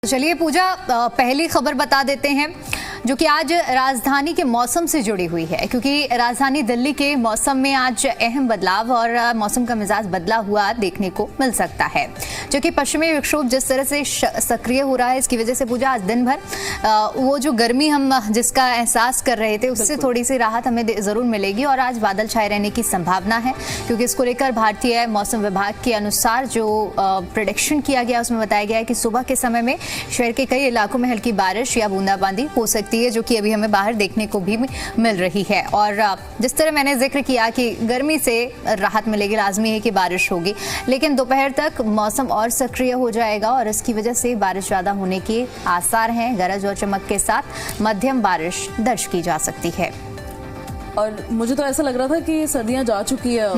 चलिए पूजा, पहली खबर बता देते हैं जो कि आज राजधानी के मौसम से जुड़ी हुई है, क्योंकि राजधानी दिल्ली के मौसम में आज अहम बदलाव और मौसम का मिजाज बदला हुआ देखने को मिल सकता है। जो कि पश्चिमी विक्षोभ जिस तरह से सक्रिय हो रहा है, इसकी वजह से पूजा आज दिन भर वो जो गर्मी हम जिसका एहसास कर रहे थे उससे थोड़ी सी राहत हमें जरूर मिलेगी। और आज बादल छाए रहने की संभावना है, क्योंकि इसको लेकर भारतीय मौसम विभाग के अनुसार जो प्रेडिक्शन किया गया उसमें बताया गया है कि सुबह के समय में शहर के कई इलाकों में हल्की बारिश या बूंदाबांदी हो सकती है, जो कि अभी हमें बाहर देखने को भी मिल रही है। और जिस तरह मैंने जिक्र किया कि गर्मी से राहत मिलेगी, लाजमी है कि बारिश होगी, लेकिन दोपहर तक मौसम और सक्रिय हो जाएगा और इसकी वजह से बारिश ज्यादा होने के आसार हैं। गरज और चमक के साथ मध्यम बारिश दर्ज की जा सकती है। और मुझे तो ऐसा लग रहा था कि सर्दियां जा चुकी है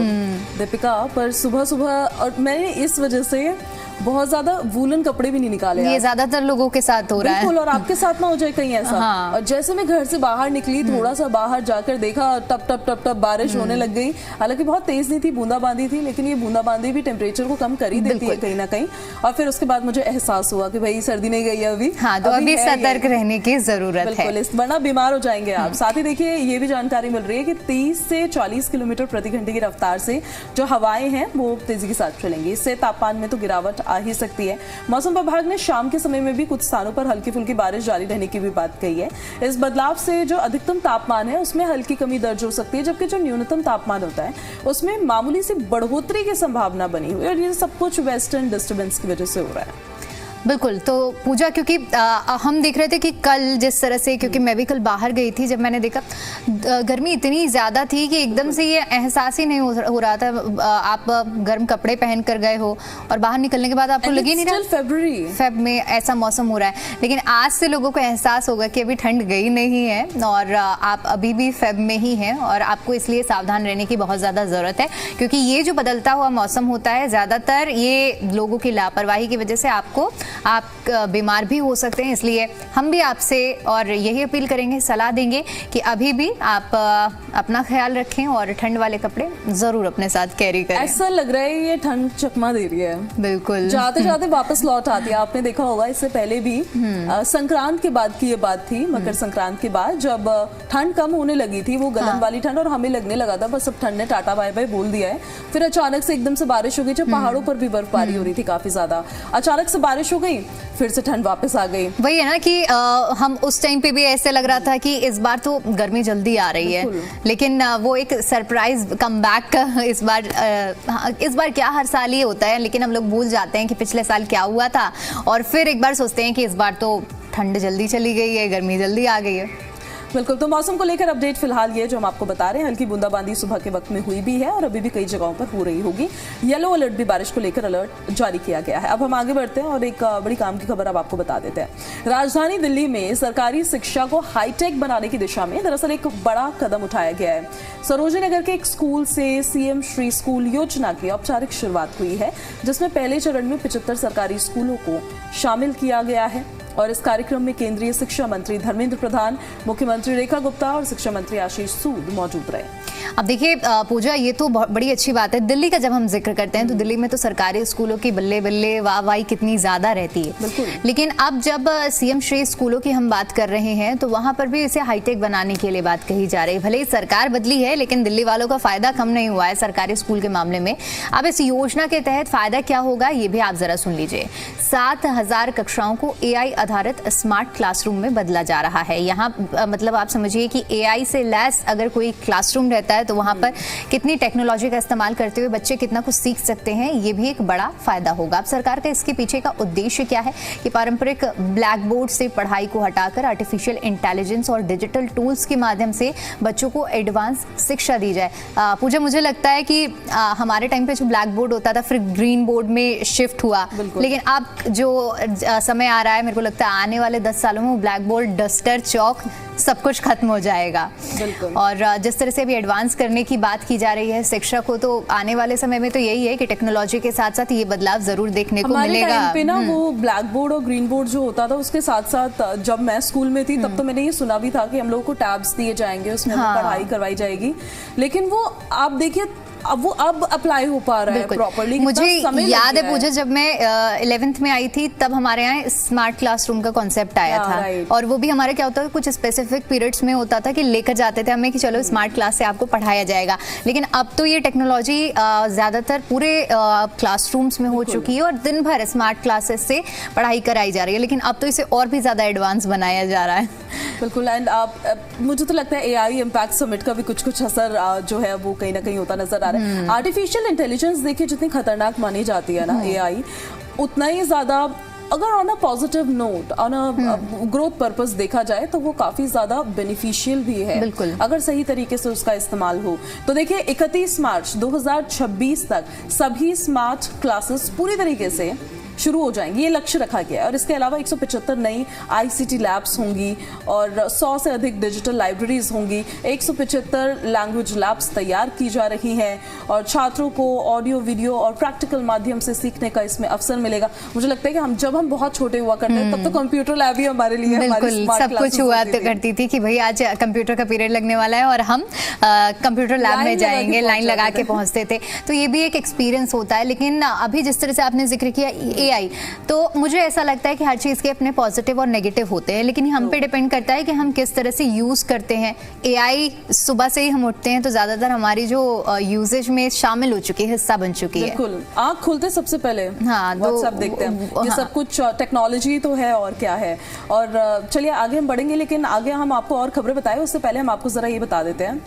दीपिका, पर सुबह सुबह और मैंने इस वजह से बहुत ज्यादा वूलन कपड़े भी नहीं निकाले। ये ज्यादातर लोगों के साथ हो रहा है। बिल्कुल, और आपके साथ ना हो जाए कहीं ऐसा। हाँ। और जैसे मैं घर से बाहर निकली, थोड़ा सा बाहर जाकर देखा, टप टप टप टप बारिश होने लग गई। हालांकि बहुत तेज नहीं थी, बूंदाबांदी थी, लेकिन ये बूंदाबांदी भी टेम्परेचर को कम कर ही देती है कहीं ना कहीं। और फिर उसके बाद मुझे एहसास हुआ कि भाई सर्दी नहीं गई है अभी। हाँ, तो अभी सतर्क रहने की जरूरत है, वरना बीमार हो जाएंगे आप। साथ ही देखिए, ये भी जानकारी मिल रही है कि 30 से 40 किलोमीटर प्रति घंटे की रफ्तार से जो हवाएं हैं वो तेजी के साथ चलेंगी। इससे तापमान में तो गिरावट आ ही सकती है। मौसम विभाग ने शाम के समय में भी कुछ स्थानों पर हल्की फुल्की बारिश जारी रहने की भी बात कही है। इस बदलाव से जो अधिकतम तापमान है उसमें हल्की कमी दर्ज हो सकती है, जबकि जो न्यूनतम तापमान होता है उसमें मामूली सी बढ़ोतरी की संभावना बनी हुई है। और ये सब कुछ वेस्टर्न डिस्टर्बेंस की वजह से हो रहा है। बिल्कुल। तो पूजा, क्योंकि हम देख रहे थे कि कल जिस तरह से, क्योंकि मैं भी कल बाहर गई थी, जब मैंने देखा गर्मी इतनी ज़्यादा थी कि एकदम से ये एहसास ही नहीं हो रहा था। आप गर्म कपड़े पहन कर गए हो और बाहर निकलने के बाद आपको लगे नहीं रहा फेब में ऐसा मौसम हो रहा है। लेकिन आज से लोगों को एहसास होगा कि अभी ठंड गई नहीं है और आप अभी भी फेब में ही हैं, और आपको इसलिए सावधान रहने की बहुत ज़्यादा ज़रूरत है, क्योंकि ये जो बदलता हुआ मौसम होता है, ज़्यादातर ये लोगों की लापरवाही की वजह से आप बीमार भी हो सकते हैं। इसलिए हम भी आपसे और यही अपील करेंगे, सलाह देंगे कि अभी भी आप अपना ख्याल रखें और ठंड वाले कपड़े जरूर अपने साथ कैरी करें। ऐसा लग रहा है ये ठंड चकमा दे रही है, बिल्कुल जाते जाते वापस लौट आती है। आपने देखा होगा इससे पहले भी संक्रांत के बाद की ये बात थी, मकर संक्रांत के बाद जब ठंड कम होने लगी थी, वो गलन वाली ठंड, और हमें लगने लगा था बस अब ठंड ने टाटा बाय बाय बोल दिया है। फिर अचानक से एकदम से बारिश हो गई, जब पहाड़ों पर भी बर्फबारी हो रही थी काफी ज्यादा, अचानक से बारिश हो गई, फिर से ठंड वापस आ गई। वही है ना कि हम उस टाइम पे भी ऐसे लग रहा था कि इस बार तो गर्मी जल्दी आ रही है, लेकिन वो एक सरप्राइज कमबैक इस बार क्या हर साल ये होता है, लेकिन हम लोग भूल जाते हैं कि पिछले साल क्या हुआ था, और फिर एक बार सोचते हैं कि इस बार तो ठंड जल्दी चली गई है, गर्मी जल्दी आ गई है। बिल्कुल। तो मौसम को लेकर अपडेट फिलहाल ये जो हम आपको बता रहे हैं, हल्की बूंदाबांदी सुबह के वक्त में हुई भी है और अभी भी कई जगहों पर हो रही होगी। येलो अलर्ट भी, बारिश को लेकर अलर्ट जारी किया गया है। अब हम आगे बढ़ते हैं और एक बड़ी काम की खबर अब आपको बता देते हैं। राजधानी दिल्ली में सरकारी शिक्षा को हाईटेक बनाने की दिशा में दरअसल एक बड़ा कदम उठाया गया है। सरोजिनी नगर के एक स्कूल से सीएम श्री स्कूल योजना की औपचारिक शुरुआत हुई है, जिसमें पहले चरण में 75 सरकारी स्कूलों को शामिल किया गया है। और इस कार्यक्रम में केंद्रीय शिक्षा मंत्री धर्मेंद्र प्रधान, मुख्यमंत्री रेखा गुप्ता और शिक्षा मंत्री आशीष सूद मौजूद रहे। अब देखिए पूजा, ये तो बड़ी अच्छी बात है। दिल्ली का जब हम जिक्र करते हैं तो दिल्ली में तो सरकारी स्कूलों की बल्ले बल्ले वाहवाही कितनी ज्यादा रहती है, लेकिन अब जब सीएम श्री स्कूलों की हम बात कर रहे हैं तो वहां पर भी इसे हाईटेक बनाने के लिए बात कही जा रही है। भले ही सरकार बदली है, लेकिन दिल्ली वालों का फायदा कम नहीं हुआ है सरकारी स्कूल के मामले में। अब इस योजना के तहत फायदा क्या होगा, ये भी आप जरा सुन लीजिए। 7000 कक्षाओं को एआई आधारित स्मार्ट क्लासरूम में बदला जा रहा है। यहाँ मतलब आप समझिए कि एआई से लैस अगर कोई क्लासरूम रहता है तो वहां पर कितनी टेक्नोलॉजी का इस्तेमाल करते हुए बच्चे कितना कुछ सीख सकते हैं, ये भी एक बड़ा फायदा होगा। अब सरकार का इसके पीछे का उद्देश्य क्या है कि पारंपरिक ब्लैक बोर्ड से पढ़ाई को हटाकर आर्टिफिशियल इंटेलिजेंस और डिजिटल टूल्स के माध्यम से बच्चों को एडवांस शिक्षा दी जाए। पूजा, मुझे लगता है कि हमारे टाइम पे जो ब्लैक बोर्ड होता था फिर ग्रीन बोर्ड में शिफ्ट हुआ, लेकिन अब जो समय आ रहा है, मेरे को लगता है आने वाले 10 सालों में वो ब्लैक बोर्ड, डस्टर, चौक सब कुछ खत्म हो जाएगा। और जिस तरह से अभी एडवांस करने की बात की जा रही है शिक्षा को, तो आने वाले समय में तो यही है कि टेक्नोलॉजी के साथ साथ ये बदलाव जरूर देखने को मिलेगा। हमारे टाइम पे ना वो ब्लैक बोर्ड और ग्रीन बोर्ड जो होता था, उसके साथ साथ जब मैं स्कूल में थी तब तो मैंने ये सुना भी था कि हम लोगों को टैब्स दिए जाएंगे, उसमें पढ़ाई करवाई जाएगी। लेकिन वो आप देखिए अब वो अब अप्लाई हो पा रहा है प्रॉपर्ली। मुझे याद है पूजा, जब मैं 11th में आई थी तब हमारे यहाँ स्मार्ट क्लासरूम का कॉन्सेप्ट आया था, और वो भी हमारे क्या होता है कुछ स्पेसिफिक पीरियड्स में होता था कि लेकर जाते थे हमें कि चलो स्मार्ट क्लास से आपको पढ़ाया जाएगा। लेकिन अब तो ये टेक्नोलॉजी ज्यादातर पूरे क्लासरूम्स में हो चुकी है और दिन भर स्मार्ट क्लासेस से पढ़ाई कराई जा रही है, लेकिन अब तो इसे और भी ज्यादा एडवांस बनाया जा रहा है। बिल्कुल। एंड मुझे तो लगता है एआई इम्पैक्ट समिट का भी कुछ कुछ असर जो है वो कहीं ना कहीं होता नजर आ रहा है। आर्टिफिशियल इंटेलिजेंस देखिए जितनी खतरनाक मानी जाती है ना एआई, उतना ही ज्यादा अगर on a positive note, on a growth purpose देखा जाए तो वो काफी ज्यादा बेनिफिशियल भी है अगर सही तरीके से उसका इस्तेमाल हो। तो देखिए 31 मार्च 2026 तक सभी स्मार्ट क्लासेस पूरी तरीके से शुरू हो जाएंगी, ये लक्ष्य रखा गया है। और इसके अलावा 175 नई आईसीटी लैब्स होंगी और 100 से अधिक डिजिटल लाइब्रेरीज होंगी, 175 लैंग्वेज लैब्स तैयार की जा रही हैं और छात्रों को ऑडियो, वीडियो और प्रैक्टिकल माध्यम से सीखने का इसमें अवसर मिलेगा। मुझे लगता है कि जब हम बहुत छोटे हुआ करते हैं तब तो कंप्यूटर लैब ही हमारे लिए सब कुछ हुआ करती थी कि भाई आज कंप्यूटर का पीरियड लगने वाला है और हम कंप्यूटर लैब में जाएंगे, लाइन लगा के पहुंचते थे। तो ये भी एक एक्सपीरियंस होता है। लेकिन अभी जिस तरह से आपने जिक्र किया एआई, तो मुझे ऐसा लगता है कि हर चीज के अपने पॉजिटिव और नेगेटिव होते हैं, लेकिन हम पे डिपेंड करता है कि हम किस तरह से यूज करते हैं। एआई सुबह से ही हम उठते हैं तो ज्यादातर हमारी जो यूजेज में शामिल हो चुकी है, हिस्सा बन चुकी है। बिल्कुल, आंख खुलते सबसे पहले व्हाट्सएप देखते हैं, ये सब कुछ टेक्नोलॉजी तो है और क्या है। और चलिए आगे हम बढ़ेंगे, लेकिन आगे हम आपको और खबरें बताएं उससे पहले हम आपको जरा ये बता देते हैं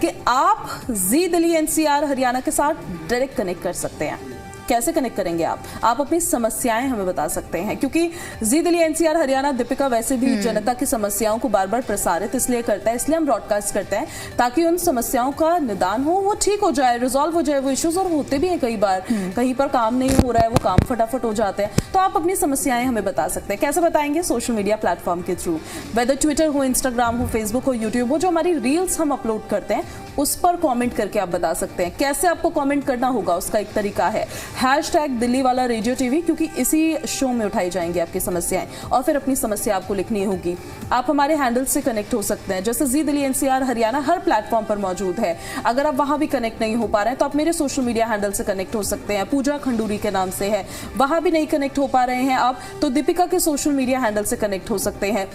कि आप जी दिल्ली एनसीआर हरियाणा के साथ डायरेक्ट कनेक्ट कर सकते हैं। कैसे कनेक्ट करेंगे आप अपनी समस्याएं हमें बता सकते हैं, क्योंकि जी दिल्ली एनसीआर हरियाणा दीपिका वैसे भी जनता की समस्याओं को बार बार प्रसारित इसलिए करता है, इसलिए हम ब्रॉडकास्ट करते हैं ताकि उन समस्याओं का निदान हो, वो ठीक हो जाए, रिजॉल्व हो जाए वो इश्यूज। और होते भी हैं कई बार, कहीं पर काम नहीं हो रहा है वो काम फटाफट हो जाते हैं। तो आप अपनी समस्याएं हमें बता सकते हैं। कैसे बताएंगे? सोशल मीडिया प्लेटफॉर्म के थ्रू, वेदर ट्विटर हो, इंस्टाग्राम हो, फेसबुक हो, यूट्यूब हो, जो हमारी रील्स हम अपलोड करते हैं उस पर कमेंट करके आप बता सकते हैं। कैसे आपको कमेंट करना होगा उसका एक तरीका है #दिल्ली वाला रेडियो टीवी, क्योंकि इसी शो में उठाई जाएंगी आपकी समस्याएं और फिर अपनी समस्या आपको लिखनी होगी। आप हमारे हैंडल से कनेक्ट हो सकते हैं, जैसे जी दिल्ली एनसीआर हरियाणा हर प्लेटफॉर्म पर मौजूद है। अगर आप वहां भी कनेक्ट नहीं हो पा रहे हैं तो आप मेरे सोशल मीडिया हैंडल से कनेक्ट हो सकते हैं, पूजा खंडूरी के नाम से है। वहां भी नहीं कनेक्ट हो पा रहे हैं आप तो दीपिका के सोशल मीडिया हैंडल से कनेक्ट हो सकते हैं।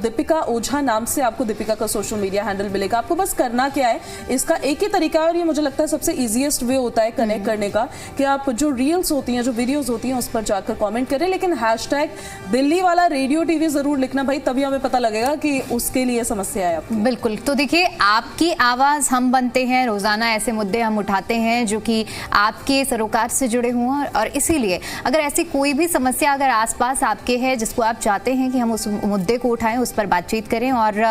@दीपिका ओझा नाम से आपको दीपिका का सोशल मीडिया हैंडल मिलेगा। आपको बस करना क्या है, इसका एक ही तरीका है और ये मुझे लगता है सबसे इजीएस्ट वे होता है कनेक्ट करने का, कि आप जो रील्स होती हैं, जो वीडियोस होती हैं उस पर जाकर कमेंट करें, लेकिन #दिल्ली वाला रेडियो टीवी जरूर लिखना भाई, तभी हमें पता लगेगा कि उसके लिए समस्या है आपकी। बिल्कुल। तो देखिए, आपकी आवाज हम बनते हैं, रोजाना ऐसे मुद्दे हम उठाते हैं जो कि आपके सरोकार से जुड़े हुए, और इसीलिए अगर ऐसी कोई भी समस्या अगर आसपास आपके है जिसको आप चाहते हैं कि हम उस मुद्दे को उठाएं, उस पर बातचीत करें और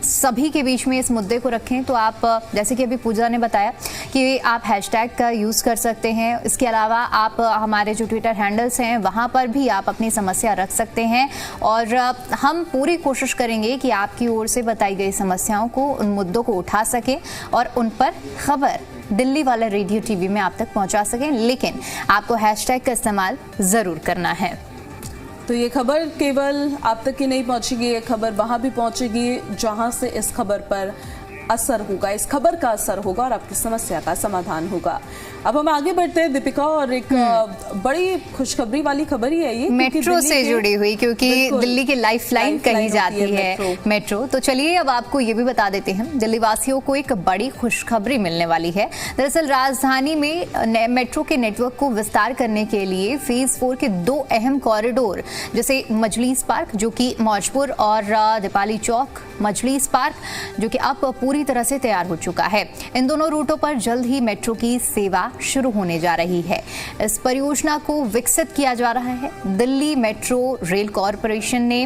सभी के बीच में इस मुद्दे को रखें, तो आप जैसे कि अभी पूजा ने बताया कि आप हैशटैग का यूज कर सकते हैं। इसके अलावा आप हमारे जो ट्विटर हैंडल्स हैं वहां पर भी आप अपनी समस्या रख सकते हैं और हम पूरी कोशिश करेंगे कि आपकी ओर से बताई गई समस्याओं को, उन मुद्दों को उठा सकें और उन पर खबर दिल्ली वाला रेडियो टीवी में आप तक पहुंचा सकें। लेकिन आपको हैशटैग का इस्तेमाल जरूर करना है। तो ये खबर केवल आप तक ही नहीं पहुंचेगी, ये खबर वहां भी पहुंचेगी जहां से इस खबर पर असर होगा, इस खबर का असर होगा और आपकी समस्या का समाधान होगा। अब हम आगे बढ़ते हैं दीपिका, और एक बड़ी खुशखबरी वाली खबर ही है ये, मेट्रो से जुड़ी हुई, क्योंकि दिल्ली की लाइफलाइन कही जाती है मेट्रो। तो चलिए अब आपको ये भी बता देते हैं, दिल्ली वासियों को एक बड़ी खुशखबरी मिलने वाली है। दरअसल राजधानी में मेट्रो के नेटवर्क को विस्तार करने के लिए फेज 4 के 2 अहम कॉरिडोर, जैसे मजलिस पार्क जो कि मौजपुर और दीपाली चौक मजलिस पार्क, जो कि अब पूरी तरह से तैयार हो चुका है। इन दोनों रूटों पर जल्द ही मेट्रो की सेवा शुरू होने जा रही है। इस परियोजना को विकसित किया जा रहा है। दिल्ली मेट्रो रेल कॉरपोरेशन ने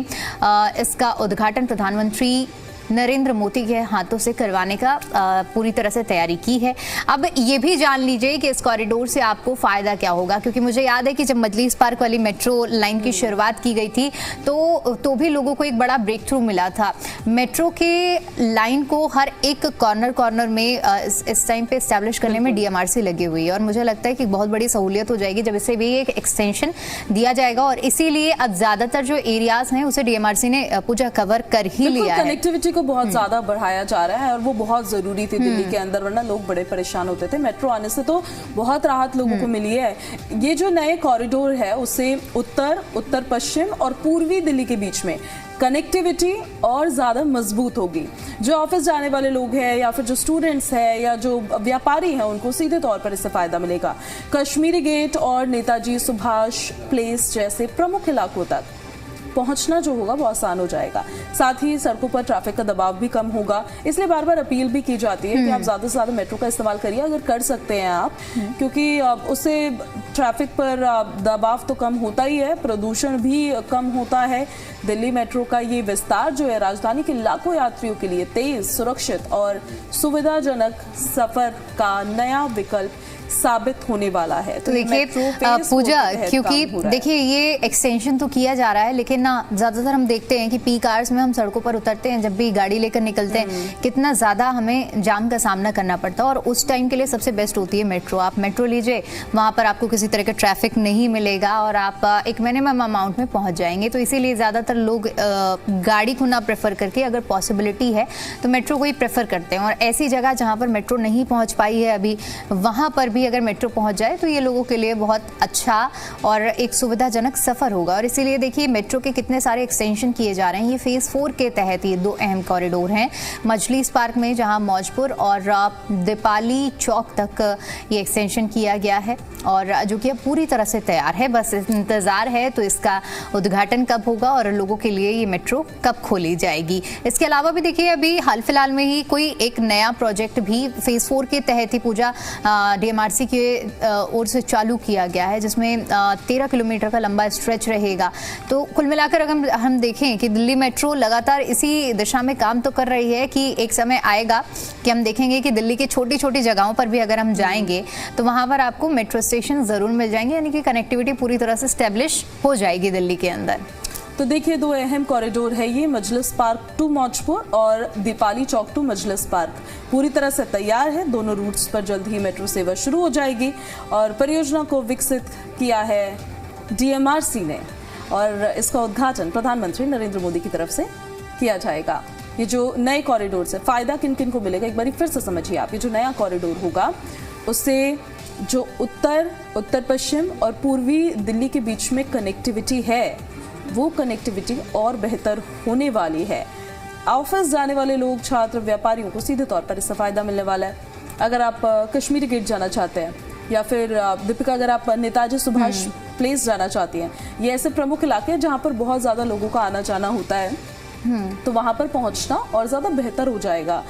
इसका उद्घाटन प्रधानमंत्री नरेंद्र मोदी के हाथों से करवाने का पूरी तरह से तैयारी की है। अब ये भी जान लीजिए कि इस कॉरिडोर से आपको फायदा क्या होगा, क्योंकि मुझे याद है कि जब मजलिस पार्क वाली मेट्रो लाइन की शुरुआत की गई थी तो भी लोगों को एक बड़ा ब्रेक थ्रू मिला था। मेट्रो के लाइन को हर एक कॉर्नर में इस टाइम पे एस्टैब्लिश करने में DMRC लगी हुई है और मुझे लगता है कि बहुत बड़ी सहूलियत हो जाएगी जब इसे भी एक एक्सटेंशन दिया जाएगा और इसीलिए अब ज्यादातर जो एरियाज हैं उसे DMRC ने पूजा कवर कर ही लिया है। कनेक्टिविटी को बहुत ज्यादा बढ़ाया जा रहा है और वो बहुत जरूरी थी दिल्ली के अंदर, वरना लोग बड़े परेशान होते थे। मेट्रो आने से तो बहुत राहत लोगों को मिली है। ये जो नए कॉरिडोर है उससे उत्तर पश्चिम और पूर्वी दिल्ली के बीच में कनेक्टिविटी और ज़्यादा मजबूत होगी। जो ऑफिस जाने वाले लोग हैं या फिर जो स्टूडेंट्स हैं या जो व्यापारी हैं उनको सीधे तौर पर इससे फ़ायदा मिलेगा। कश्मीरी गेट और नेताजी सुभाष प्लेस जैसे प्रमुख इलाकों तक पहुंचना जो होगा वो आसान हो जाएगा। साथ ही सड़कों पर ट्रैफिक का दबाव भी कम होगा। इसलिए बार बार अपील भी की जाती है कि आप ज़्यादा से ज़्यादा मेट्रो का इस्तेमाल करिए अगर कर सकते हैं आप, क्योंकि उससे ट्रैफिक पर दबाव तो कम होता ही है, प्रदूषण भी कम होता है। दिल्ली मेट्रो का ये विस्तार जो है राजधानी के लाखों यात्रियों के लिए तेज, सुरक्षित और सुविधाजनक सफर का नया विकल्प साबित होने वाला है। तो देखिए पूजा, क्योंकि देखिए ये एक्सटेंशन तो किया जा रहा है, लेकिन ना ज्यादातर हम देखते हैं कि पीक आवर्स में हम सड़कों पर उतरते हैं, जब भी गाड़ी लेकर निकलते हैं कितना ज्यादा हमें जाम का सामना करना पड़ता है, और उस टाइम के लिए सबसे बेस्ट होती है मेट्रो। आप मेट्रो लीजिए, वहां पर आपको किसी तरह का ट्रैफिक नहीं मिलेगा और आप एक मिनिमम अमाउंट में पहुंच जाएंगे। तो इसीलिए ज्यादातर लोग गाड़ी को ना प्रेफर करके अगर पॉसिबिलिटी है तो मेट्रो को ही प्रेफर करते हैं। और ऐसी जगह जहाँ पर मेट्रो नहीं पहुँच पाई है अभी, वहाँ पर भी अगर मेट्रो पहुंच जाए तो ये लोगों के लिए बहुत अच्छा और एक सुविधाजनक सफर होगा। और इसीलिए देखिए मेट्रो के कितने सारे एक्सटेंशन किए जा रहे हैं। ये फेज 4 के तहत ये 2 अहम कॉरिडोर हैं। मजलिस पार्क में जहां मौजपुर और दीपाली चौक तक ये एक्सटेंशन किया गया है और जो कि अब पूरी तरह से तैयार है, बस इंतजार है तो इसका उद्घाटन कब होगा और लोगों के लिए ये मेट्रो कब खोली जाएगी। इसके अलावा भी देखिए अभी हाल फिलहाल में ही कोई एक नया प्रोजेक्ट भी फेज 4 के तहत ही पूजा DMRC के ओर से चालू किया गया है, जिसमें 13 किलोमीटर का लंबा स्ट्रेच रहेगा। तो कुल मिलाकर अगर हम देखें कि दिल्ली मेट्रो लगातार इसी दिशा में काम तो कर रही है कि एक समय आएगा कि हम देखेंगे कि दिल्ली की छोटी छोटी जगहों पर भी अगर हम जाएंगे तो वहां पर आपको मेट्रो स्टेशन जरूर मिल जाएंगे, यानी कि कनेक्टिविटी पूरी तरह से स्टैब्लिश हो जाएगी दिल्ली के अंदर। तो देखिए 2 अहम कॉरिडोर है ये, मजलिस पार्क टू मौजपुर और दीपाली चौक टू मजलिस पार्क पूरी तरह से तैयार है। दोनों रूट्स पर जल्द ही मेट्रो सेवा शुरू हो जाएगी और परियोजना को विकसित किया है DMRC ने और इसका उद्घाटन प्रधानमंत्री नरेंद्र मोदी की तरफ से किया जाएगा। ये जो नए कॉरिडोर से फायदा किन किन को मिलेगा एक बार फिर से समझिए आप। ये जो नया कॉरिडोर होगा उससे जो उत्तर पश्चिम और पूर्वी दिल्ली के बीच में कनेक्टिविटी है वो कनेक्टिविटी और बेहतर होने वाली है। ऑफिस जाने वाले लोग, छात्र, व्यापारियों को सीधे तौर पर इससे फायदा मिलने वाला है। अगर आप कश्मीरी गेट जाना चाहते हैं या फिर दीपिका अगर आप नेताजी सुभाष प्लेस जाना चाहती हैं, ये ऐसे प्रमुख इलाके हैं जहाँ पर बहुत ज़्यादा लोगों का आना जाना होता है, तो वहाँ पर पहुँचना और ज़्यादा बेहतर हो जाएगा।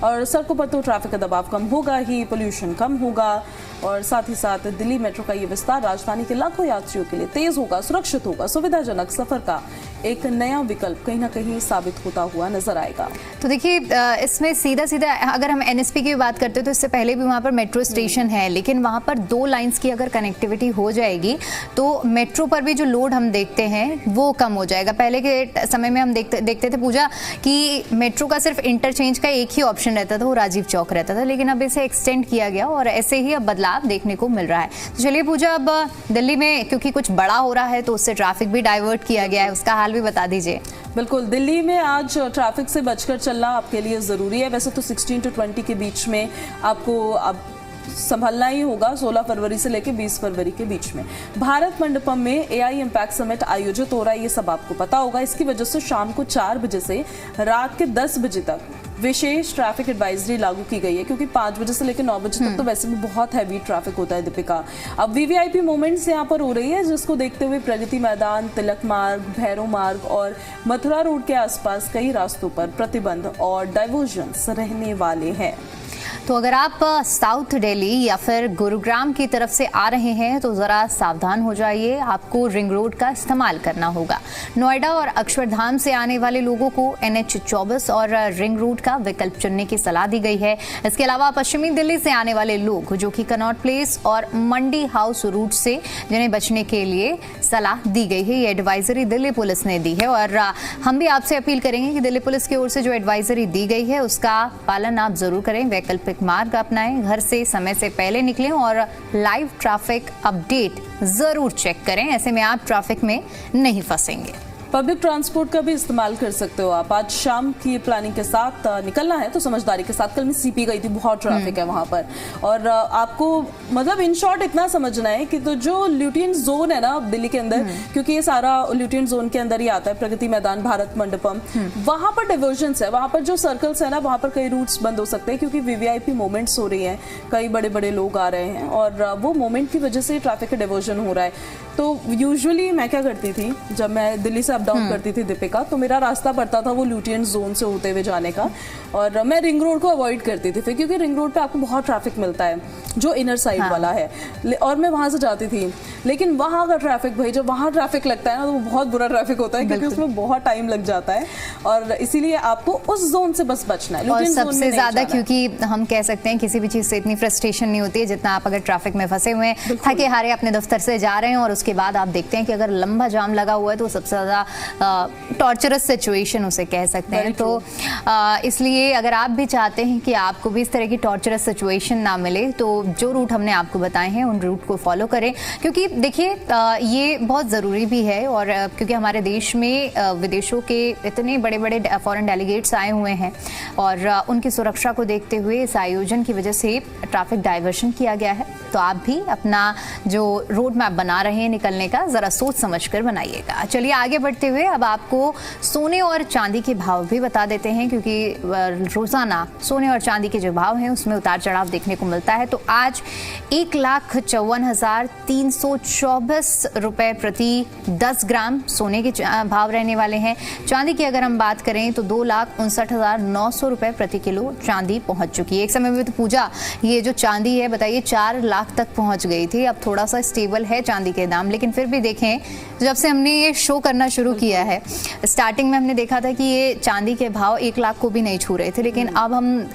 और सड़कों पर तो ट्रैफिक का दबाव कम होगा ही, पोल्यूशन कम होगा और साथ ही साथ दिल्ली मेट्रो का ये विस्तार राजधानी के लाखों यात्रियों के लिए तेज होगा, सुरक्षित होगा, सुविधाजनक सफर का एक नया विकल्प कहीं ना कहीं साबित होता हुआ नजर आएगा। तो देखिए इसमें सीधा सीधा अगर हम NSP की बात करते हैं तो इससे पहले भी वहाँ पर मेट्रो स्टेशन है, लेकिन वहाँ पर 2 लाइंस की अगर कनेक्टिविटी हो जाएगी तो मेट्रो पर भी जो लोड हम देखते हैं वो कम हो जाएगा। पहले के समय में हम देखते थे पूजा कि मेट्रो का सिर्फ इंटरचेंज का एक ही ऑप्शन रहता था, वो राजीव चौक रहता था, लेकिन अब इसे एक्सटेंड किया गया और ऐसे ही अब बदलाव देखने को मिल रहा है। तो चलिए पूजा, अब दिल्ली में क्योंकि कुछ बड़ा हो रहा है तो उससे ट्रैफिक भी डाइवर्ट किया गया है, उसका हाल भी बता दीजिए। बिल्कुल, दिल्ली में आज ट्रैफिक से बचकर चलना आपके लिए ज़रूरी है। वैसे तो 16 to 20 के बीच में आपको अब संभलना ही होगा 16 फरवरी से लेकर 20 फरवरी के बीच में। भारत मंडपम में AI इम्पैक्ट समिट आयोजित हो रहा है, ये सब आपको पता होगा। इसकी वजह से शाम को 4 बजे से रात के 10 बजे तक विशेष ट्रैफिक एडवाइजरी लागू की गई है, क्योंकि 5 बजे से लेकर 9 बजे तक तो वैसे भी बहुत हैवी ट्रैफिक होता है दीपिका। अब VVIP मोमेंट्स यहाँ पर हो रही है, जिसको देखते हुए प्रगति मैदान, तिलक मार्ग, भैरव मार्ग और मथुरा रोड के आसपास कई रास्तों पर प्रतिबंध और डाइवर्जन्स रहने वाले हैं। तो अगर आप साउथ दिल्ली या फिर गुरुग्राम की तरफ से आ रहे हैं तो ज़रा सावधान हो जाइए, आपको रिंग रोड का इस्तेमाल करना होगा। नोएडा और अक्षरधाम से आने वाले लोगों को NH-24 और रिंग रोड का विकल्प चुनने की सलाह दी गई है। इसके अलावा पश्चिमी दिल्ली से आने वाले लोग जो कि कनॉट प्लेस और मंडी हाउस रूट से, जिन्हें बचने के लिए सलाह दी गई है। ये एडवाइजरी दिल्ली पुलिस ने दी है और हम भी आपसे अपील करेंगे कि दिल्ली पुलिस की ओर से जो एडवाइजरी दी गई है उसका पालन आप जरूर करें। वैकल्पिक मार्ग अपनाएं, घर से समय से पहले निकलें और लाइव ट्रैफिक अपडेट जरूर चेक करें, ऐसे में आप ट्रैफिक में नहीं फंसेंगे। पब्लिक ट्रांसपोर्ट का भी इस्तेमाल कर सकते हो आप। आज शाम की प्लानिंग के साथ निकलना है तो समझदारी के साथ। कल मैं सीपी गई थी, बहुत ट्रैफिक है वहां पर, और आपको मतलब इन शॉर्ट इतना समझना है कि तो जो ल्यूटियन जोन है ना दिल्ली के अंदर, क्योंकि ये सारा ल्यूटियन जोन के अंदर ही आता है, प्रगति मैदान, भारत मंडपम, वहां पर डाइवर्जन है, वहां पर जो सर्कल्स है ना, वहां पर कई रूट्स बंद हो सकते हैं क्योंकि वीवीआईपी मोमेंट्स हो रही हैं, कई बड़े बड़े लोग आ रहे हैं और वो मोमेंट की वजह से ट्रैफिक का डाइवर्जन हो रहा है। तो यूजुअली मैं क्या करती थी, जब मैं दिल्ली से अप डाउन करती थी दीपिका, तो मेरा रास्ता पड़ता था वो ल्यूटियन जोन से होते हुए जाने का, और मैं रिंग रोड को अवॉइड करती थी फिर, क्योंकि रिंग रोड पे आपको बहुत ट्रैफिक मिलता है जो इनर साइड वाला है, और मैं वहां से जाती थी। लेकिन वहां का ट्रैफिक भाई, जब वहां ट्रैफिक लगता है ना, तो वो बहुत बुरा ट्रैफिक होता है क्योंकि उसमें बहुत टाइम लग जाता है, और इसीलिए आपको उस जोन से बस बचना है। और सबसे ज्यादा क्योंकि हम कह सकते हैं किसी भी चीज से इतनी फ्रस्ट्रेशन नहीं होती है जितना आप अगर ट्रैफिक में फंसे हुए हैं, थके हारे अपने दफ्तर से जा रहे हैं, और उसके बाद आप देखते हैं कि अगर लंबा जाम लगा हुआ है तो सबसे ज्यादा टॉर्चरस सिचुएशन उसे कह सकते हैं। तो इसलिए अगर आप भी चाहते हैं कि आपको भी इस तरह की टॉर्चरस सिचुएशन ना मिले, तो जो रूट हमने आपको बताए हैं उन रूट को फॉलो करें, क्योंकि देखिए ये बहुत ज़रूरी भी है, और क्योंकि हमारे देश में विदेशों के इतने बड़े बड़े फॉरेन डेलीगेट्स आए हुए हैं, और उनकी सुरक्षा को देखते हुए इस आयोजन की वजह से ट्रैफिक डाइवर्शन किया गया है। तो आप भी अपना जो रोड मैप बना रहे हैं निकलने का, ज़रा सोच समझ कर बनाइएगा। चलिए आगे बढ़ते हुए अब आपको सोने और चांदी के भाव भी बता देते हैं, क्योंकि रोज़ाना सोने और चांदी के जो भाव हैं उसमें उतार चढ़ाव देखने को मिलता है। तो आज 1,54,324 रुपए प्रति 10 ग्राम सोने के भाव रहने वाले हैं। चांदी की अगर हम बात करें तो 2,59,900 रुपए प्रति किलो चांदी पहुंच चुकी है। एक समय में तो पूजा ये जो चांदी है बताइए 4 लाख तक पहुंच गई थी। अब थोड़ा सा स्टेबल है चांदी के दाम, लेकिन फिर भी देखें जब से हमने ये शो करना शुरू किया है, स्टार्टिंग में हमने देखा था कि ये चांदी के भाव 1 लाख को भी नहीं छू रहे थे, लेकिन अब हम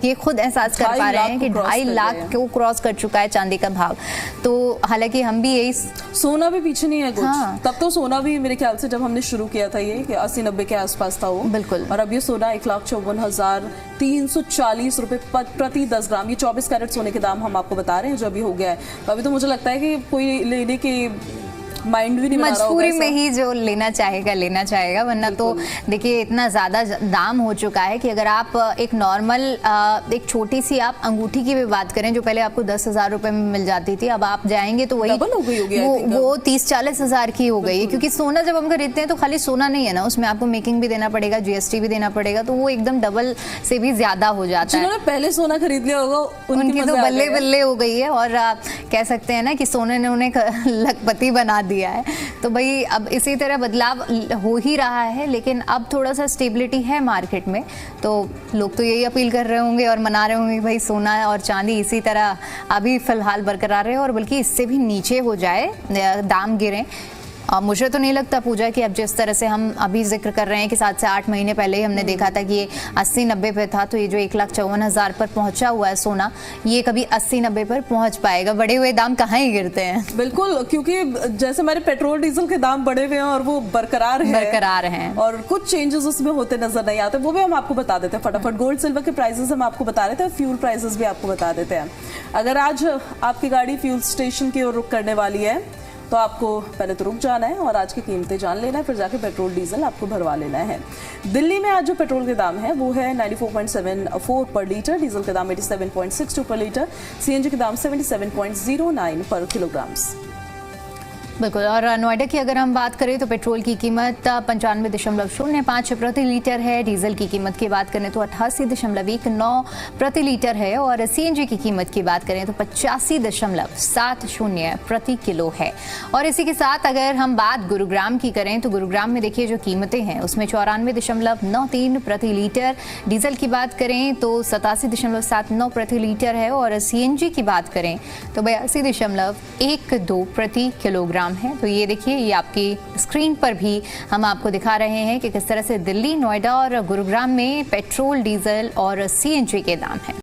ये खुद एहसास कर पा रहे हैं कि 2.5 लाख को क्रॉस कर चुका है चांदी का भाव। तो हालांकि हम भी यही, सोना भी पीछे नहीं है कुछ। हाँ। तब तो सोना भी मेरे ख्याल से जब हमने शुरू किया था ये कि 80-90 के आसपास था वो, बिल्कुल, और अब ये सोना 1,54,340 रुपए प्रति 10 ग्राम, ये 24 कैरेट सोने के दाम हम आपको बता रहे हैं जो अभी हो गया है। तो अभी तो मुझे लगता है कि कोई लेने के माइंड भी नहीं बना रहा होगा, मजबूरी में ही जो लेना चाहेगा, वरना तो देखिए इतना ज़्यादा दाम हो चुका है कि अगर आप एक नॉर्मल एक छोटी सी आप अंगूठी की भी बात करें जो पहले आपको 10,000 रुपए में मिल जाती थी, अब आप जाएंगे तो वही डबल हो गई होगी, वो 30-40 हज़ार की हो गई है। क्योंकि सोना जब हम खरीदते हैं तो खाली सोना नहीं है ना, उसमें आपको मेकिंग भी देना पड़ेगा, GST भी देना पड़ेगा, तो वो एकदम डबल से भी ज्यादा हो जाता है। जिन्होंने पहले सोना खरीद लिया होगा उनकी तो बल्ले बल्ले हो गई है, और कह सकते हैं ना कि सोने ने उन्हें लखपति बना दिया है। तो भाई अब इसी तरह बदलाव हो ही रहा है, लेकिन अब थोड़ा सा स्टेबिलिटी है मार्केट में, तो लोग तो यही अपील कर रहे होंगे और मना रहे होंगे भाई सोना और चांदी इसी तरह अभी फिलहाल बरकरार रहे, और बल्कि इससे भी नीचे हो जाए, दाम गिरें। मुझे तो नहीं लगता पूजा कि अब जिस तरह से हम अभी जिक्र कर रहे हैं कि 7 से 8 महीने पहले ही हमने देखा था कि ये 80-90 पे था, तो ये जो 1,54,000 पर पहुंचा हुआ है सोना, ये कभी 80-90 पर पहुंच पाएगा। बढ़े हुए दाम कहाँ ही गिरते हैं। बिल्कुल, क्योंकि जैसे हमारे पेट्रोल डीजल के दाम बढ़े हुए हैं और वो बरकरार हैं, और कुछ चेंजेस उसमें होते नजर नहीं आते, वो भी हम आपको बता देते हैं फटाफट। गोल्ड सिल्वर के प्राइसेस हम आपको बता देते हैं, फ्यूल प्राइसेस भी आपको बता देते हैं। अगर आज आपकी गाड़ी फ्यूल स्टेशन की ओर रुक करने वाली है तो आपको पहले तो रुक जाना है और आज की कीमतें जान लेना है, फिर जाके पेट्रोल डीजल आपको भरवा लेना है। दिल्ली में आज जो पेट्रोल के दाम है वो है 94.74 पर लीटर, डीजल के दाम 87.62 पर लीटर, CNG के दाम 77.09 पर किलोग्राम। बिल्कुल, और नोएडा की अगर हम बात करें तो पेट्रोल की कीमत 95.05 प्रति लीटर है, डीजल की कीमत की बात करें तो 88.19 प्रति लीटर है, और CNG की कीमत की बात करें तो 85.70 प्रति किलो है। और इसी के साथ अगर हम बात गुरुग्राम की करें तो गुरुग्राम में देखिए जो कीमतें हैं उसमें 94.93 प्रति लीटर, डीजल की बात करें तो 87.79 प्रति लीटर है, और CNG की बात करें तो 82.12 प्रति किलोग्राम है। तो ये देखिए, ये आपकी स्क्रीन पर भी हम आपको दिखा रहे हैं कि किस तरह से दिल्ली, नोएडा और गुरुग्राम में पेट्रोल, डीजल और CNG के दाम हैं।